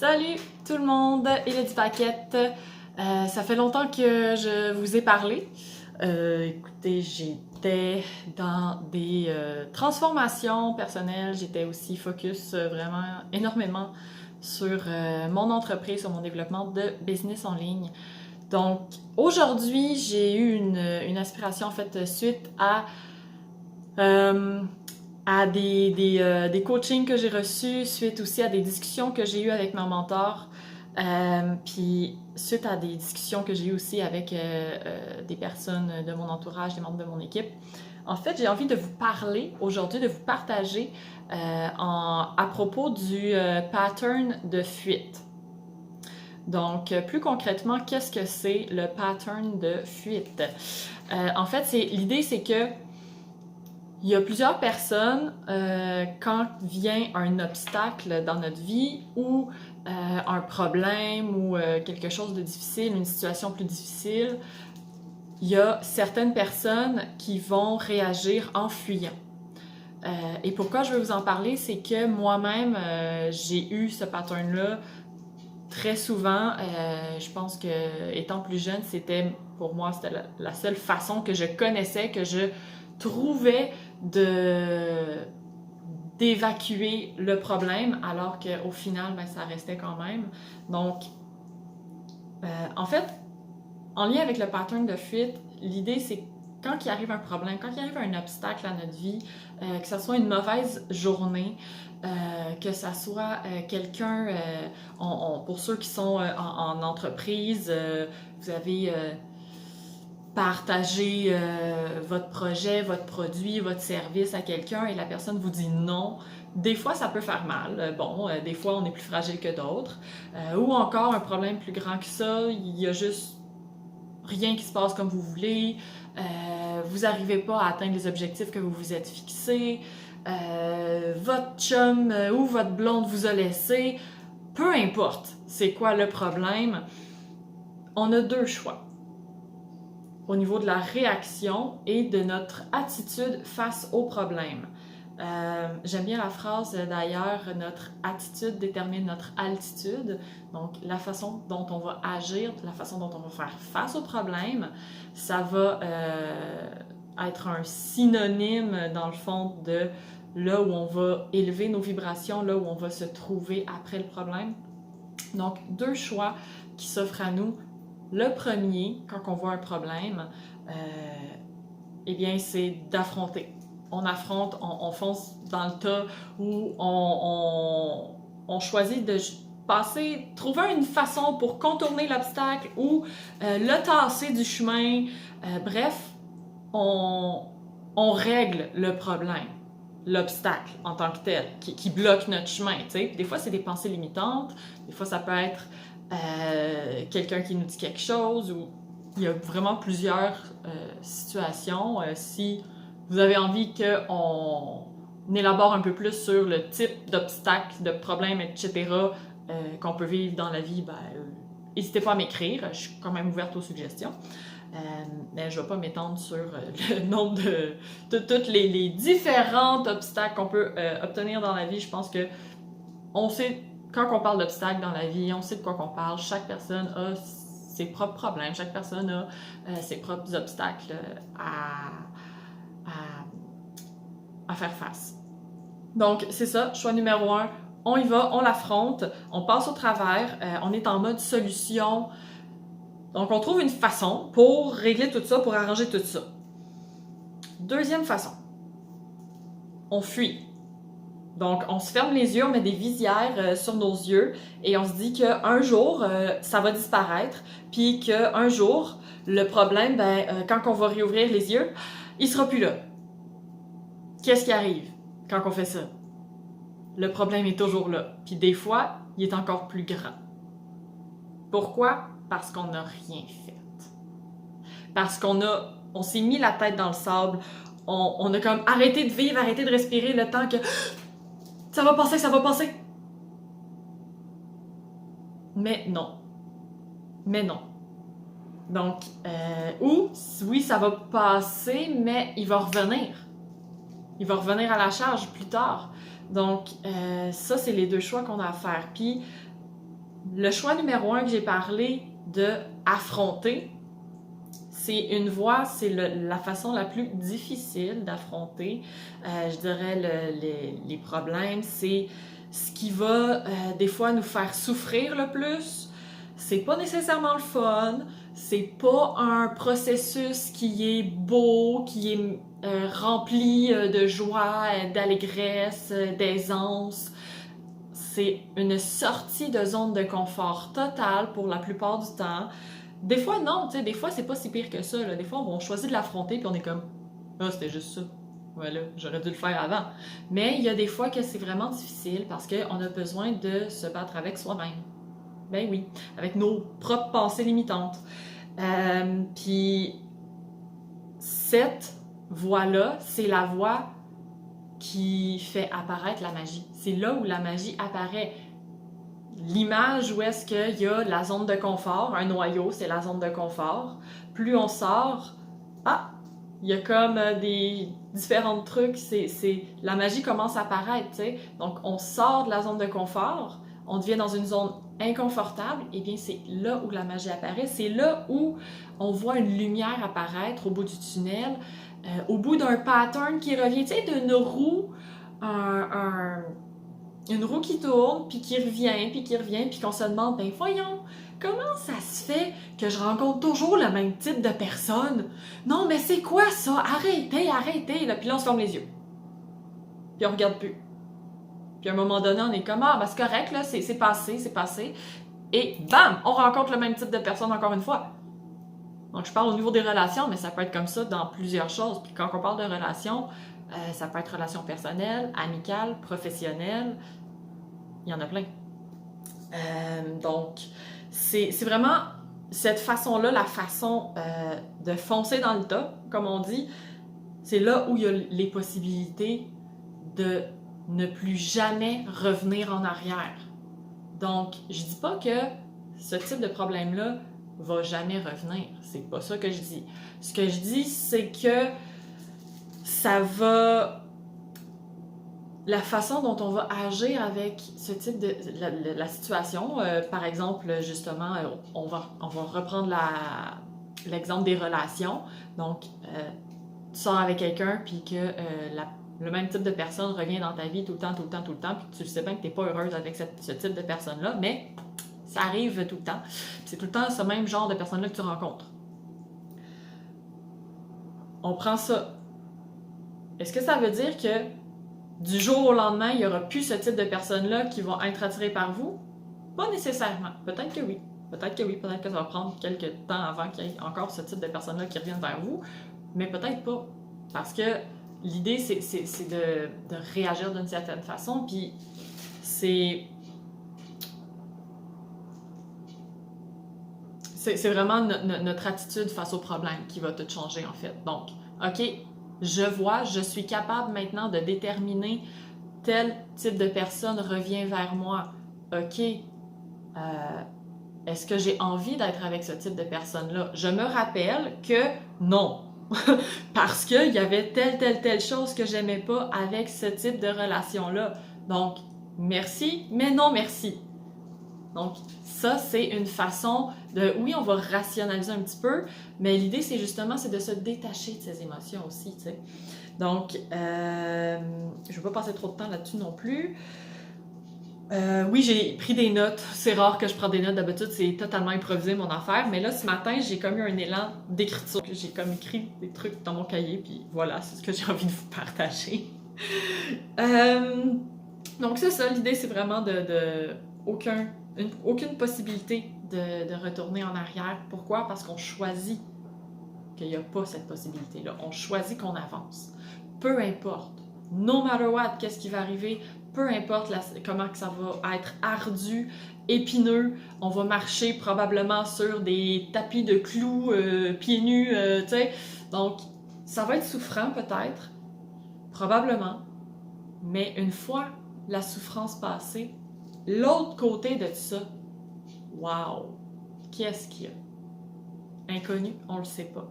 Salut tout le monde, Elodie Paquette. Ça fait longtemps que je vous ai parlé. Écoutez, j'étais dans des transformations personnelles. J'étais aussi focus vraiment énormément sur mon entreprise, sur mon développement de business en ligne. Donc aujourd'hui, j'ai eu une aspiration en fait suite à des coachings que j'ai reçus, suite aussi à des discussions que j'ai eues avec ma mentor, puis suite à des discussions que j'ai eues aussi avec des personnes de mon entourage, des membres de mon équipe. En fait, j'ai envie de vous parler aujourd'hui, de vous partager à propos du pattern de fuite. Donc, plus concrètement, qu'est-ce que c'est le pattern de fuite? En fait, l'idée, c'est que il y a plusieurs personnes, quand vient un obstacle dans notre vie ou un problème ou quelque chose de difficile, une situation plus difficile, il y a certaines personnes qui vont réagir en fuyant. Et pourquoi je veux vous en parler, c'est que moi-même, j'ai eu ce pattern-là très souvent. Je pense que étant plus jeune, pour moi, c'était la seule façon que je connaissais, que je trouvais d'évacuer le problème, alors qu'au final, ben, ça restait quand même. Donc, en fait, en lien avec le pattern de fuite, l'idée, c'est quand il arrive un problème, quand il arrive un obstacle à notre vie, que ce soit une mauvaise journée, que ça soit quelqu'un, pour ceux qui sont en entreprise, vous avez partagé votre projet, votre produit, votre service à quelqu'un et la personne vous dit non. Des fois, ça peut faire mal. Des fois, on est plus fragile que d'autres. Ou encore, un problème plus grand que ça, il y a juste rien qui se passe comme vous voulez. Vous n'arrivez pas à atteindre les objectifs que vous vous êtes fixés. Votre chum ou votre blonde vous a laissé. Peu importe c'est quoi le problème, on a deux choix au niveau de la réaction et de notre attitude face au problème. J'aime bien la phrase d'ailleurs, notre attitude détermine notre altitude. Donc la façon dont on va agir, la façon dont on va faire face au problème, ça va être un synonyme dans le fond de là où on va élever nos vibrations, là où on va se trouver après le problème. Donc deux choix qui s'offrent à nous. Le premier, quand on voit un problème, eh bien, c'est d'affronter. On affronte, on fonce dans le tas où on choisit de trouver une façon pour contourner l'obstacle ou le tasser du chemin. Bref, on règle le problème, l'obstacle en tant que tel, qui bloque notre chemin. T'sais. Des fois, c'est des pensées limitantes. Des fois, ça peut être quelqu'un qui nous dit quelque chose ou il y a vraiment plusieurs situations. Si vous avez envie qu'on élabore un peu plus sur le type d'obstacles, de problèmes, etc. Qu'on peut vivre dans la vie, n'hésitez pas à m'écrire. Je suis quand même ouverte aux suggestions. Mais je ne vais pas m'étendre sur le nombre de tous les différents obstacles qu'on peut obtenir dans la vie. Je pense que on sait. Quand on parle d'obstacles dans la vie, on sait de quoi qu'on parle. Chaque personne a ses propres problèmes. Chaque personne a ses propres obstacles à faire face. Donc, c'est ça, choix numéro 1. On y va, on l'affronte, on passe au travers, on est en mode solution. Donc, on trouve une façon pour régler tout ça, pour arranger tout ça. Deuxième façon, on fuit. Donc, on se ferme les yeux, on met des visières sur nos yeux et on se dit qu'un jour, ça va disparaître, puis qu'un jour, le problème, quand on va réouvrir les yeux, il sera plus là. Qu'est-ce qui arrive quand on fait ça? Le problème est toujours là. Puis des fois, il est encore plus grand. Pourquoi? Parce qu'on n'a rien fait. Parce on s'est mis la tête dans le sable, on a comme arrêté de vivre, arrêté de respirer le temps que ça va passer, ça va passer. Mais non. Mais non. Donc, oui, ça va passer, mais il va revenir. Il va revenir à la charge plus tard. Donc, ça, c'est les deux choix qu'on a à faire. Puis, Le choix numéro 1 que j'ai parlé de affronter, c'est une voie, c'est la façon la plus difficile d'affronter, je dirais, les problèmes. C'est ce qui va des fois nous faire souffrir le plus. C'est pas nécessairement le fun, c'est pas un processus qui est beau, qui est rempli de joie, d'allégresse, d'aisance. C'est une sortie de zone de confort totale pour la plupart du temps. Des fois, non, tu sais, des fois, c'est pas si pire que ça, là. Des fois, on choisit de l'affronter puis on est comme « Ah, c'était juste ça. Voilà, j'aurais dû le faire avant. » Mais il y a des fois que c'est vraiment difficile parce qu'on a besoin de se battre avec soi-même. Ben oui, avec nos propres pensées limitantes. Puis cette voie-là, c'est la voie qui fait apparaître la magie. C'est là où la magie apparaît. L'image où est-ce qu'il y a la zone de confort, un noyau, c'est la zone de confort. Plus on sort, il y a comme des différents trucs, la magie commence à apparaître, tu sais. Donc, on sort de la zone de confort, on devient dans une zone inconfortable, et bien c'est là où la magie apparaît. C'est là où on voit une lumière apparaître au bout du tunnel, au bout d'un pattern qui revient, tu sais, d'une roue, une roue qui tourne, puis qui revient, puis qu'on se demande, ben voyons, comment ça se fait que je rencontre toujours le même type de personne? Non, mais c'est quoi ça? Arrêtez, là. Puis là, on se ferme les yeux. Puis on regarde plus. Puis à un moment donné, on est comme, ah, ben c'est correct, là, c'est passé. Et bam, on rencontre le même type de personne encore une fois. Donc, je parle au niveau des relations, mais ça peut être comme ça dans plusieurs choses. Puis quand on parle de relations, ça peut être relations personnelles, amicales, professionnelles. Il y en a plein. Donc, c'est vraiment cette façon-là, la façon de foncer dans le tas, comme on dit. C'est là où il y a les possibilités de ne plus jamais revenir en arrière. Donc, je dis pas que ce type de problème-là va jamais revenir. C'est pas ça que je dis. Ce que je dis, c'est que ça va... La façon dont on va agir avec ce type de... la situation, par exemple, justement, on va reprendre l'exemple des relations. Donc, tu sors avec quelqu'un, puis que le même type de personne revient dans ta vie tout le temps, puis tu sais bien que tu n'es pas heureuse avec ce type de personne-là, mais ça arrive tout le temps. C'est tout le temps ce même genre de personne-là que tu rencontres. On prend ça. Est-ce que ça veut dire que du jour au lendemain, il n'y aura plus ce type de personnes-là qui vont être attirées par vous? Pas nécessairement. Peut-être que oui. Peut-être que ça va prendre quelques temps avant qu'il y ait encore ce type de personnes-là qui reviennent vers vous, mais peut-être pas. Parce que l'idée, c'est de réagir d'une certaine façon, puis c'est vraiment notre attitude face au problème qui va tout changer, en fait. Donc, OK, je suis capable maintenant de déterminer tel type de personne revient vers moi. OK, est-ce que j'ai envie d'être avec ce type de personne-là? Je me rappelle que non. Parce qu'il y avait telle chose que j'aimais pas avec ce type de relation-là. Donc, merci, mais non merci. Donc, ça, c'est une façon de... Oui, on va rationaliser un petit peu, mais l'idée, c'est justement de se détacher de ces émotions aussi, tu sais. Donc, je ne vais pas passer trop de temps là-dessus non plus. Oui, j'ai pris des notes. C'est rare que je prends des notes. D'habitude, c'est totalement improvisé, mon affaire. Mais là, ce matin, j'ai comme eu un élan d'écriture. J'ai comme écrit des trucs dans mon cahier, puis voilà, c'est ce que j'ai envie de vous partager. Donc, c'est ça. L'idée, c'est vraiment aucune possibilité de retourner en arrière. Pourquoi? Parce qu'on choisit qu'il n'y a pas cette possibilité-là. On choisit qu'on avance. Peu importe. No matter what, qu'est-ce qui va arriver, peu importe comment que ça va être ardu, épineux, on va marcher probablement sur des tapis de clous, pieds nus, tu sais. Donc, ça va être souffrant peut-être, probablement, mais une fois la souffrance passée, l'autre côté de ça, wow, qu'est-ce qu'il y a? Inconnu, on le sait pas.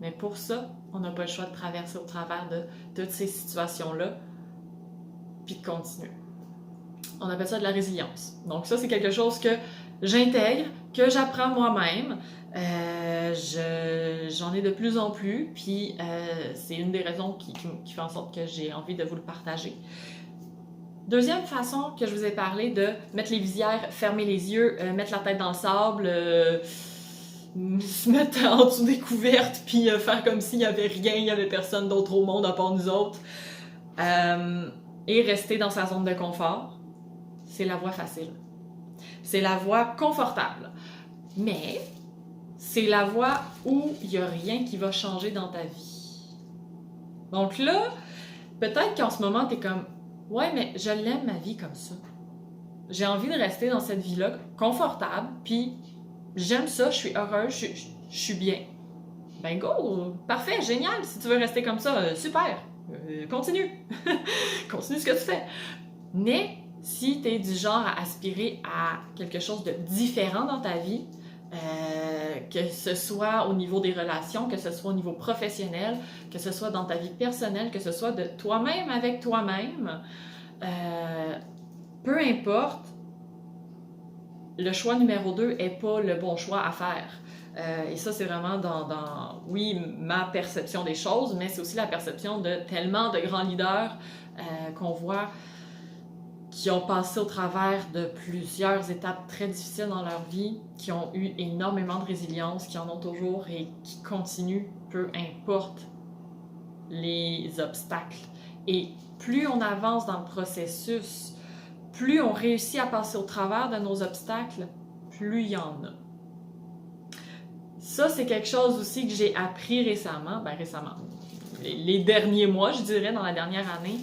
Mais pour ça, on n'a pas le choix de traverser au travers de toutes ces situations-là, puis de continuer. On appelle ça de la résilience. Donc ça, c'est quelque chose que j'intègre, que j'apprends moi-même. J'en ai de plus en plus, puis c'est une des raisons qui fait en sorte que j'ai envie de vous le partager. Deuxième façon que je vous ai parlé de mettre les visières, fermer les yeux, mettre la tête dans le sable, se mettre en dessous des couvertes, puis faire comme s'il n'y avait rien, il n'y avait personne d'autre au monde à part nous autres, et rester dans sa zone de confort, c'est la voie facile. C'est la voie confortable. Mais c'est la voie où il n'y a rien qui va changer dans ta vie. Donc là, peut-être qu'en ce moment, tu es comme « Ouais, mais je l'aime ma vie comme ça. J'ai envie de rester dans cette vie-là confortable, puis j'aime ça, je suis heureuse, je suis bien. » Ben go! Parfait, génial! Si tu veux rester comme ça, super! Continue! Continue ce que tu fais. Mais si tu es du genre à aspirer à quelque chose de différent dans ta vie, que ce soit au niveau des relations, que ce soit au niveau professionnel, que ce soit dans ta vie personnelle, que ce soit de toi-même avec toi-même, peu importe, le choix numéro 2 n'est pas le bon choix à faire. Et ça, c'est vraiment oui, ma perception des choses, mais c'est aussi la perception de tellement de grands leaders qu'on voit qui ont passé au travers de plusieurs étapes très difficiles dans leur vie, qui ont eu énormément de résilience, qui en ont toujours et qui continuent, peu importe les obstacles. Et plus on avance dans le processus, plus on réussit à passer au travers de nos obstacles, plus il y en a. Ça, c'est quelque chose aussi que j'ai appris récemment, les derniers mois, je dirais, dans la dernière année.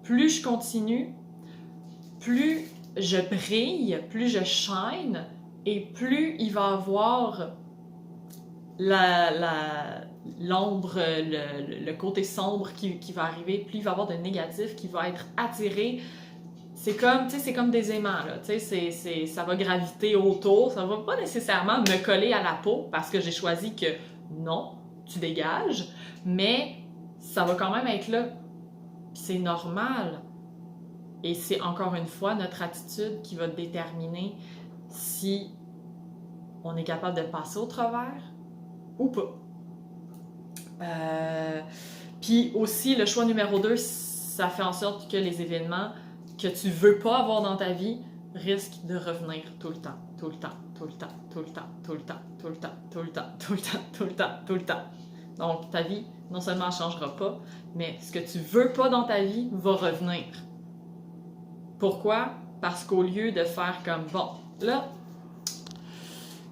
Plus je continue, plus je brille, plus je shine, et plus il va y avoir l'ombre, le côté sombre qui va arriver, plus il va y avoir de négatif qui va être attiré. C'est comme des aimants, là. Ça va graviter autour, ça va pas nécessairement me coller à la peau parce que j'ai choisi que non, tu dégages, mais ça va quand même être là. C'est normal. Et c'est encore une fois notre attitude qui va déterminer si on est capable de passer au travers ou pas. Puis aussi, le choix numéro 2, ça fait en sorte que les événements que tu veux pas avoir dans ta vie risquent de revenir tout le temps, tout le temps, tout le temps, tout le temps, tout le temps, tout le temps, tout le temps, tout le temps, tout le temps, tout le temps. Donc, ta vie, non seulement ne changera pas, mais ce que tu veux pas dans ta vie va revenir. Pourquoi? Parce qu'au lieu de faire comme, bon, là,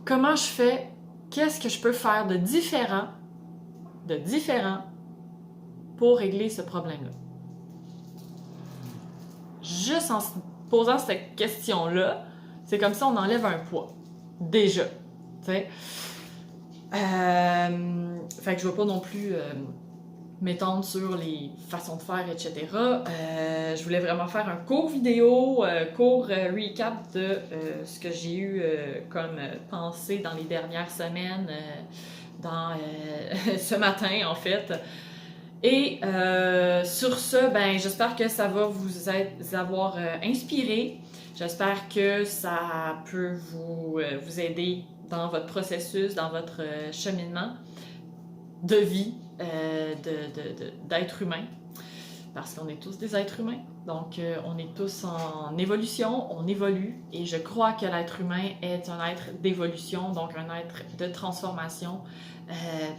comment je fais? Qu'est-ce que je peux faire de différent pour régler ce problème-là? Juste en se posant cette question-là, c'est comme ça on enlève un poids. Déjà. T'sais. Fait que je ne vais pas non plus m'étendre sur les façons de faire, etc. Je voulais vraiment faire un court vidéo, court recap de ce que j'ai eu comme pensée dans les dernières semaines, ce matin en fait. Et sur ce, ben, j'espère que ça va vous avoir inspiré. J'espère que ça peut vous aider dans votre processus, dans votre cheminement de vie, d'être humain. Parce qu'on est tous des êtres humains. Donc, on est tous en évolution, on évolue. Et je crois que l'être humain est un être d'évolution, donc un être de transformation.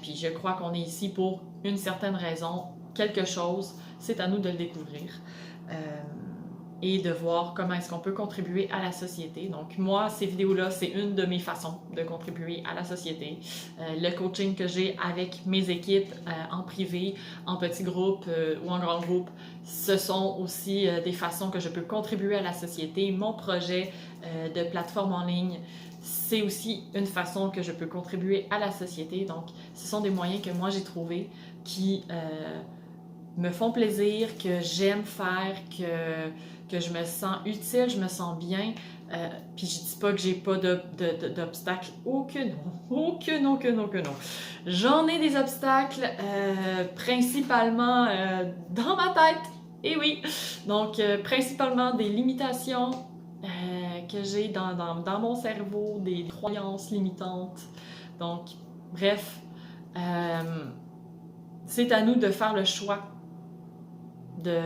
Puis je crois qu'on est ici pour une certaine raison, quelque chose. C'est à nous de le découvrir. Et de voir comment est-ce qu'on peut contribuer à la société. Donc moi, ces vidéos-là, c'est une de mes façons de contribuer à la société. Le coaching que j'ai avec mes équipes en privé, en petits groupes ou en grands groupes, ce sont aussi des façons que je peux contribuer à la société. Mon projet de plateforme en ligne, c'est aussi une façon que je peux contribuer à la société. Donc ce sont des moyens que moi j'ai trouvés qui me font plaisir, que j'aime faire, que je me sens utile, je me sens bien. Puis je dis pas que j'ai pas d'obstacles. Oh que non. J'en ai des obstacles, principalement dans ma tête. Et oui! Donc, principalement des limitations que j'ai dans mon cerveau, des croyances limitantes. Donc, bref, c'est à nous de faire le choix de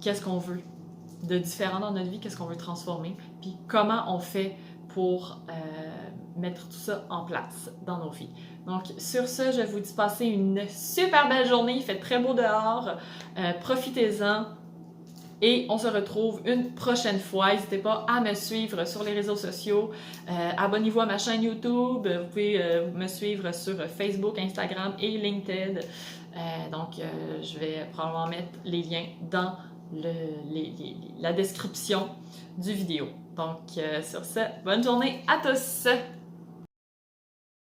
qu'est-ce qu'on veut, de différent dans notre vie, qu'est-ce qu'on veut transformer, puis comment on fait pour mettre tout ça en place dans nos vies. Donc, sur ce, je vous dis passez une super belle journée, il fait très beau dehors, profitez-en, et on se retrouve une prochaine fois. N'hésitez pas à me suivre sur les réseaux sociaux. Abonnez-vous à ma chaîne YouTube. Vous pouvez me suivre sur Facebook, Instagram et LinkedIn. Donc, je vais probablement mettre les liens dans la description du vidéo. Donc, sur ce, bonne journée à tous!